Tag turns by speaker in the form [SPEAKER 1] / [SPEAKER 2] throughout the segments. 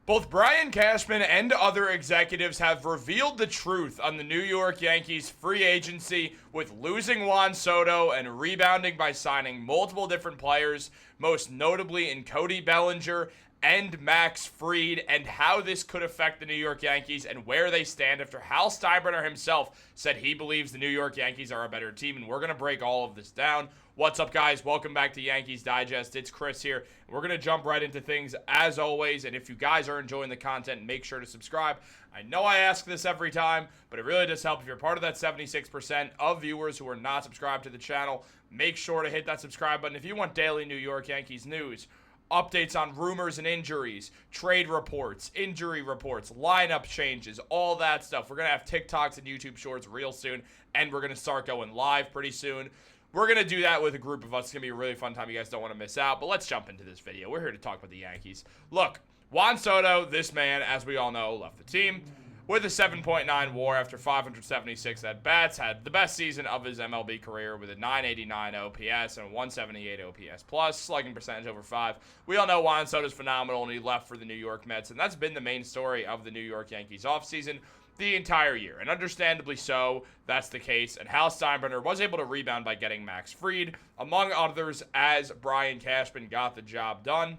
[SPEAKER 1] Both Brian Cashman and other executives have revealed the truth on the New York Yankees free agency, with losing Juan Soto and rebounding by signing multiple different players, most notably in Cody Bellinger and Max Fried, and how this could affect the New York Yankees and where they stand after Hal Steinbrenner himself said he believes the New York Yankees are a better team, and we're going to break all of this down. What's up, guys? Welcome back to Yankees Digest. It's Chris here. We're going to jump right into things as always, and if you guys are enjoying the content, make sure to subscribe. I know I ask this every time, but it really does help if you're part of that 76% of viewers who are not subscribed to the channel. Make sure to hit that subscribe button if you want daily New York Yankees news, updates on rumors and injuries, trade reports, injury reports, lineup changes, all that stuff. We're going to have TikToks and YouTube shorts real soon, and we're going to start going live pretty soon. We're going to do that with a group of us. It's going to be a really fun time. You guys don't want to miss out, but let's jump into this video. We're here to talk about the Yankees. Look, Juan Soto, this man, as we all know, left the team with a 7.9 WAR after 576 at-bats, had the best season of his MLB career with a 989 OPS and a 178 OPS plus, slugging percentage over 5. We all know Juan Soto's phenomenal, and he left for the New York Mets, and that's been the main story of the New York Yankees offseason the entire year, and understandably so, that's the case, and Hal Steinbrenner was able to rebound by getting Max Fried, among others, as Brian Cashman got the job done.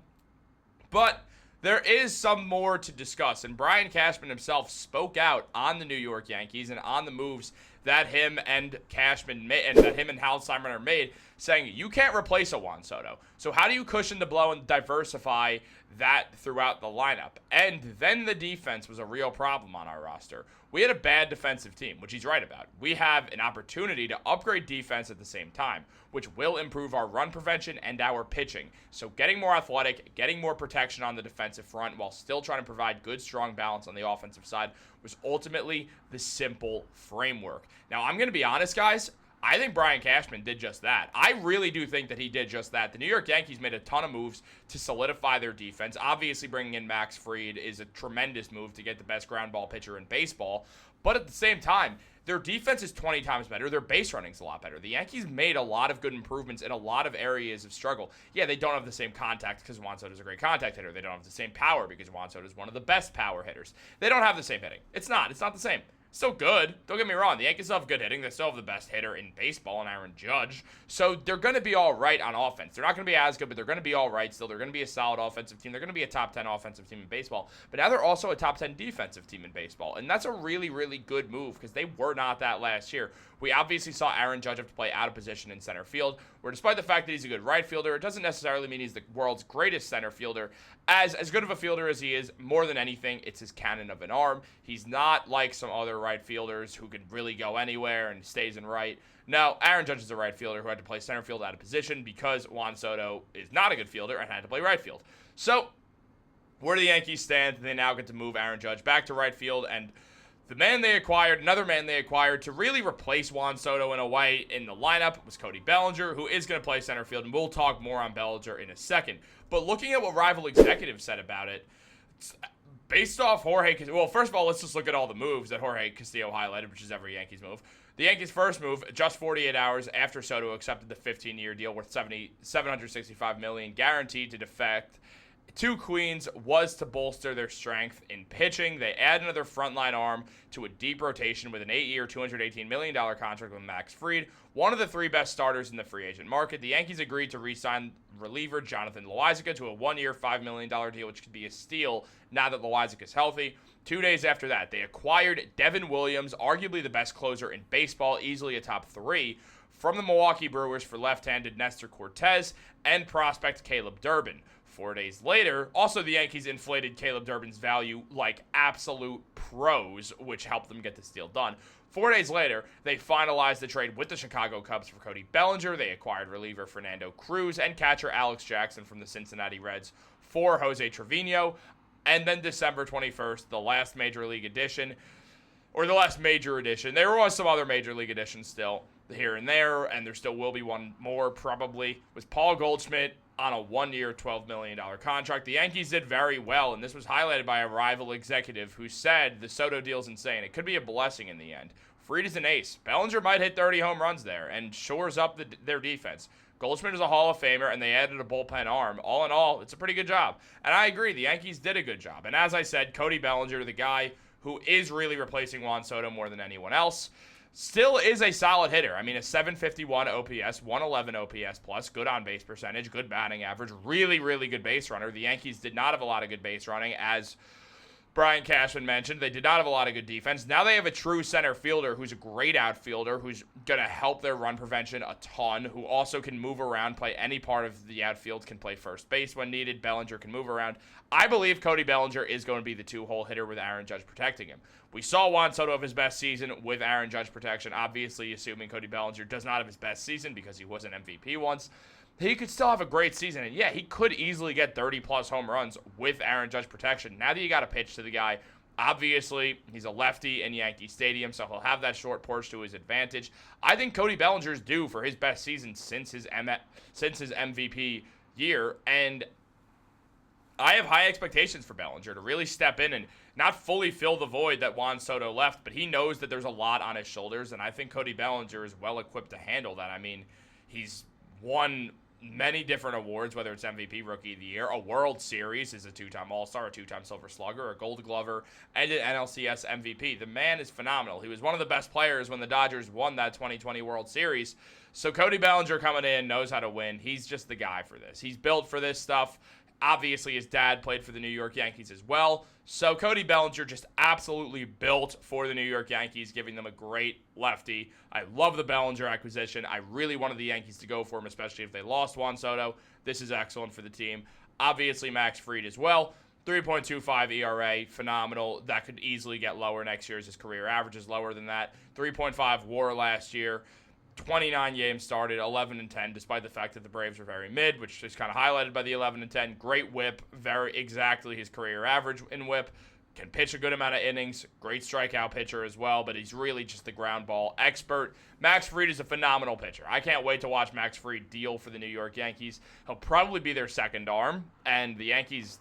[SPEAKER 1] But there is some more to discuss, and Brian Cashman himself spoke out on the New York Yankees and on the moves that him and Cashman made, and that him and Hal Steinbrenner made, saying you can't replace a Juan Soto. So how do you cushion the blow and diversify that throughout the lineup? And then the defense was a real problem on our roster. We had a bad defensive team, which he's right about. We have an opportunity to upgrade defense at the same time, which will improve our run prevention and our pitching. So getting more athletic, getting more protection on the defensive front while still trying to provide good, strong balance on the offensive side was ultimately the simple framework. Now, I'm going to be honest, guys. I think Brian Cashman did just that. I really do think that he did just that. The New York Yankees made a ton of moves to solidify their defense. Obviously, bringing in Max Fried is a tremendous move to get the best ground ball pitcher in baseball. But at the same time, their defense is 20 times better. Their base running is a lot better. The Yankees made a lot of good improvements in a lot of areas of struggle. Yeah, they don't have the same contact because Juan Soto is a great contact hitter. They don't have the same power because Juan Soto is one of the best power hitters. They don't have the same hitting. It's not the same. Still good. Don't get me wrong. The Yankees still have good hitting. They still have the best hitter in baseball in Aaron Judge. So they're going to be all right on offense. They're not going to be as good, but they're going to be all right still. They're going to be a solid offensive team. They're going to be a top 10 offensive team in baseball. But now they're also a top 10 defensive team in baseball. And that's a really, really good move because they were not that last year. We obviously saw Aaron Judge have to play out of position in center field, where despite the fact that he's a good right fielder, it doesn't necessarily mean he's the world's greatest center fielder. As good of a fielder as he is, more than anything, it's his cannon of an arm. He's not like some other right fielders who could really go anywhere and stays in right. No, Aaron Judge is a right fielder who had to play center field out of position because Juan Soto is not a good fielder and had to play right field. So, where do the Yankees stand? They now get to move Aaron Judge back to right field, and the man they acquired, another man they acquired to really replace Juan Soto in a way in the lineup was Cody Bellinger, who is going to play center field, and we'll talk more on Bellinger in a second. But looking at what rival executives said about it, based off Jorge, well, first of all, let's just look at all the moves that Jorge Castillo highlighted, which is every Yankees move. The Yankees' first move, just 48 hours after Soto accepted the 15-year deal worth $765 million guaranteed to defect to Queens, was to bolster their strength in pitching. They add another frontline arm to a deep rotation with an 8-year, $218 million contract with Max Fried, one of the 3 best starters in the free agent market. The Yankees agreed to re-sign reliever Jonathan Loáisiga to a 1-year, $5 million deal, which could be a steal now that Loáisiga is healthy. 2 days after that, they acquired Devin Williams, arguably the best closer in baseball, easily a top 3, from the Milwaukee Brewers for left-handed Nestor Cortez and prospect Caleb Durbin. 4 days later, also the Yankees inflated Caleb Durbin's value like absolute pros, which helped them get this deal done. 4 days later, they finalized the trade with the Chicago Cubs for Cody Bellinger. They acquired reliever Fernando Cruz and catcher Alex Jackson from the Cincinnati Reds for Jose Trevino. And then December 21st, the last major league edition, or the last major edition. There was some other major league editions still here and there still will be one more probably, was Paul Goldschmidt on a 1-year, $12 million contract. The Yankees did very well, and this was highlighted by a rival executive who said the Soto deal's insane. It could be a blessing in the end. Fried is an ace. Bellinger might hit 30 home runs there and shores up their defense. Goldschmidt is a Hall of Famer, and they added a bullpen arm. All in all, it's a pretty good job. And I agree, the Yankees did a good job. And as I said, Cody Bellinger, the guy who is really replacing Juan Soto more than anyone else, still is a solid hitter. I mean, a 751 OPS, 111 OPS plus, good on-base percentage, good batting average, really, really good base runner. The Yankees did not have a lot of good base running, as Brian Cashman mentioned. They did not have a lot of good defense. Now they have a true center fielder who's a great outfielder, who's going to help their run prevention a ton, who also can move around, play any part of the outfield, can play first base when needed. Bellinger can move around. I believe Cody Bellinger is going to be the two-hole hitter with Aaron Judge protecting him. We saw Juan Soto have his best season with Aaron Judge protection, obviously assuming Cody Bellinger does not have his best season because he was an MVP once. He could still have a great season, and yeah, he could easily get 30-plus home runs with Aaron Judge protection. Now that you got to pitch to the guy, obviously, he's a lefty in Yankee Stadium, so he'll have that short porch to his advantage. I think Cody Bellinger's due for his best season since his MVP year, and I have high expectations for Bellinger to really step in and not fully fill the void that Juan Soto left, but he knows that there's a lot on his shoulders, and I think Cody Bellinger is well-equipped to handle that. I mean, he's won many different awards, whether it's MVP, Rookie of the Year, a World Series, is a two-time All-Star, a two-time Silver Slugger, a Gold Glover, and an NLCS MVP. The man is phenomenal. He was one of the best players when the Dodgers won that 2020 World Series. So Cody Bellinger coming in knows how to win. He's just the guy for this. He's built for this stuff. Obviously, his dad played for the New York Yankees as well. So Cody Bellinger just absolutely built for the New York Yankees, giving them a great lefty. I love the Bellinger acquisition. I really wanted the Yankees to go for him, especially if they lost Juan Soto. This is excellent for the team. Obviously, Max Fried as well. 3.25 ERA, phenomenal. That could easily get lower next year as his career average is lower than that. 3.5 WAR last year. 29 games started, 11-10, despite the fact that the Braves were very mid, which is kind of highlighted by the 11-10. Great whip, very exactly his career average in whip. Can pitch a good amount of innings. Great strikeout pitcher as well, but he's really just the ground ball expert. Max Fried is a phenomenal pitcher. I can't wait to watch Max Fried deal for the New York Yankees. He'll probably be their second arm, and the Yankees,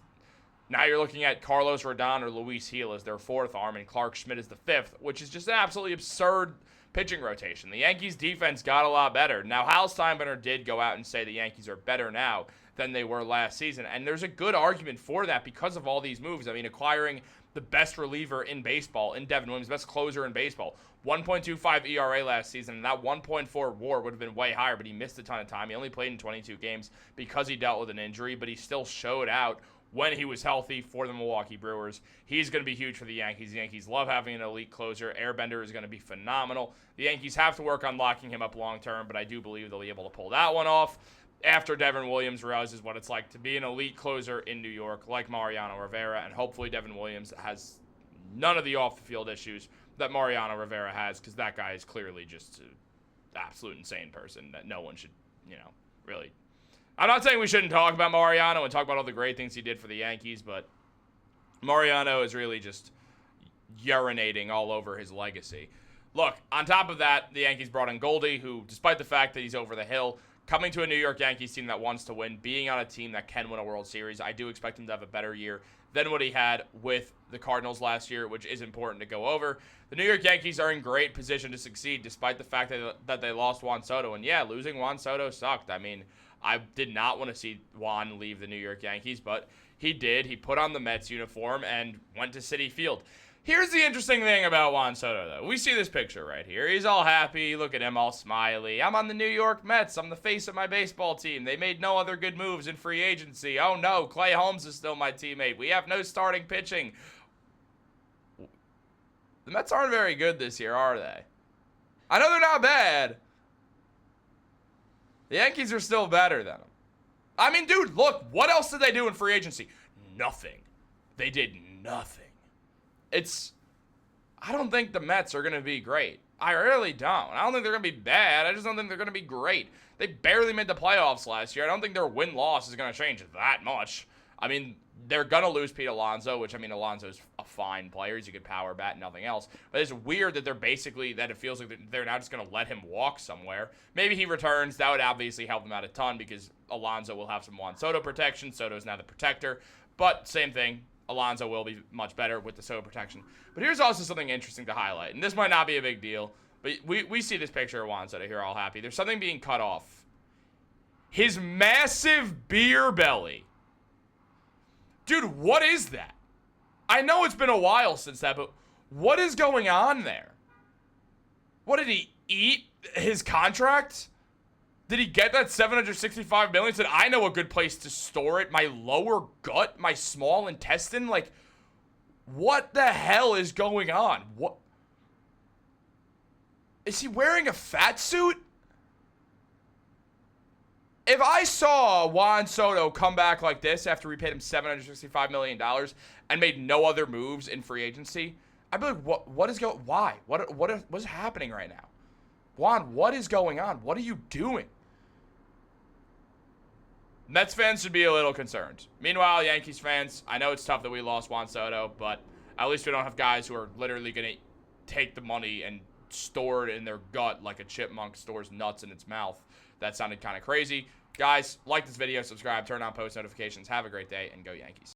[SPEAKER 1] now you're looking at Carlos Rodon or Luis Gil as their fourth arm, and Clark Schmidt is the fifth, which is just an absolutely absurd pitching rotation. The Yankees defense got a lot better. Now, Hal Steinbrenner did go out and say the Yankees are better now than they were last season, and there's a good argument for that because of all these moves. I mean, acquiring the best reliever in baseball in Devin Williams, best closer in baseball, 1.25 ERA last season, and that 1.4 WAR would have been way higher, but he missed a ton of time. He only played in 22 games because he dealt with an injury, but he still showed out when he was healthy for the Milwaukee Brewers. He's going to be huge for the Yankees. The Yankees love having an elite closer. Airbender is going to be phenomenal. The Yankees have to work on locking him up long term, but I do believe they'll be able to pull that one off after Devin Williams realizes what it's like to be an elite closer in New York like Mariano Rivera, and hopefully Devin Williams has none of the off-the-field issues that Mariano Rivera has, because that guy is clearly just an absolute insane person that no one should, really. I'm not saying we shouldn't talk about Mariano and talk about all the great things he did for the Yankees, but Mariano is really just urinating all over his legacy. Look, on top of that, the Yankees brought in Goldie, who, despite the fact that he's over the hill, coming to a New York Yankees team that wants to win, being on a team that can win a World Series, I do expect him to have a better year than what he had with the Cardinals last year, which is important to go over. The New York Yankees are in great position to succeed, despite the fact that they lost Juan Soto. And yeah, losing Juan Soto sucked. I mean, I did not want to see Juan leave the New York Yankees, but he did. He put on the Mets uniform and went to Citi Field. Here's the interesting thing about Juan Soto, though. We see this picture right here. He's all happy. Look at him, all smiley. I'm on the New York Mets. I'm the face of my baseball team. They made no other good moves in free agency. Oh, no, Clay Holmes is still my teammate. We have no starting pitching. The Mets aren't very good this year, are they? I know they're not bad. The Yankees are still better than them. I mean, dude, look, what else did they do in free agency? Nothing. They did nothing. I don't think the Mets are going to be great. I really don't. I don't think they're going to be bad. I just don't think they're going to be great. They barely made the playoffs last year. I don't think their win-loss is going to change that much. I mean, they're going to lose Pete Alonso, which, I mean, Alonso's a fine player. He's a good power bat and nothing else. But it's weird that that it feels like they're now just going to let him walk somewhere. Maybe he returns. That would obviously help them out a ton because Alonso will have some Juan Soto protection. Soto's now the protector. But same thing. Alonso will be much better with the Soto protection. But here's also something interesting to highlight. And this might not be a big deal, but we see this picture of Juan Soto here all happy. There's something being cut off His massive beer belly. Dude, what is that? I know it's been a while since that, but what is going on there? What, did he eat his contract? Did he get that $765 million? Said, I know a good place to store it. My lower gut, my small intestine. Like, what the hell is going on? What? Is he wearing a fat suit? If I saw Juan Soto come back like this after we paid him $765 million and made no other moves in free agency, I'd be like, what is going, why? What's happening right now? Juan, what is going on? What are you doing? Mets fans should be a little concerned. Meanwhile, Yankees fans, I know it's tough that we lost Juan Soto, but at least we don't have guys who are literally going to take the money and store it in their gut like a chipmunk stores nuts in its mouth. That sounded kind of crazy. Guys, like this video, subscribe, turn on post notifications. Have a great day, and go Yankees.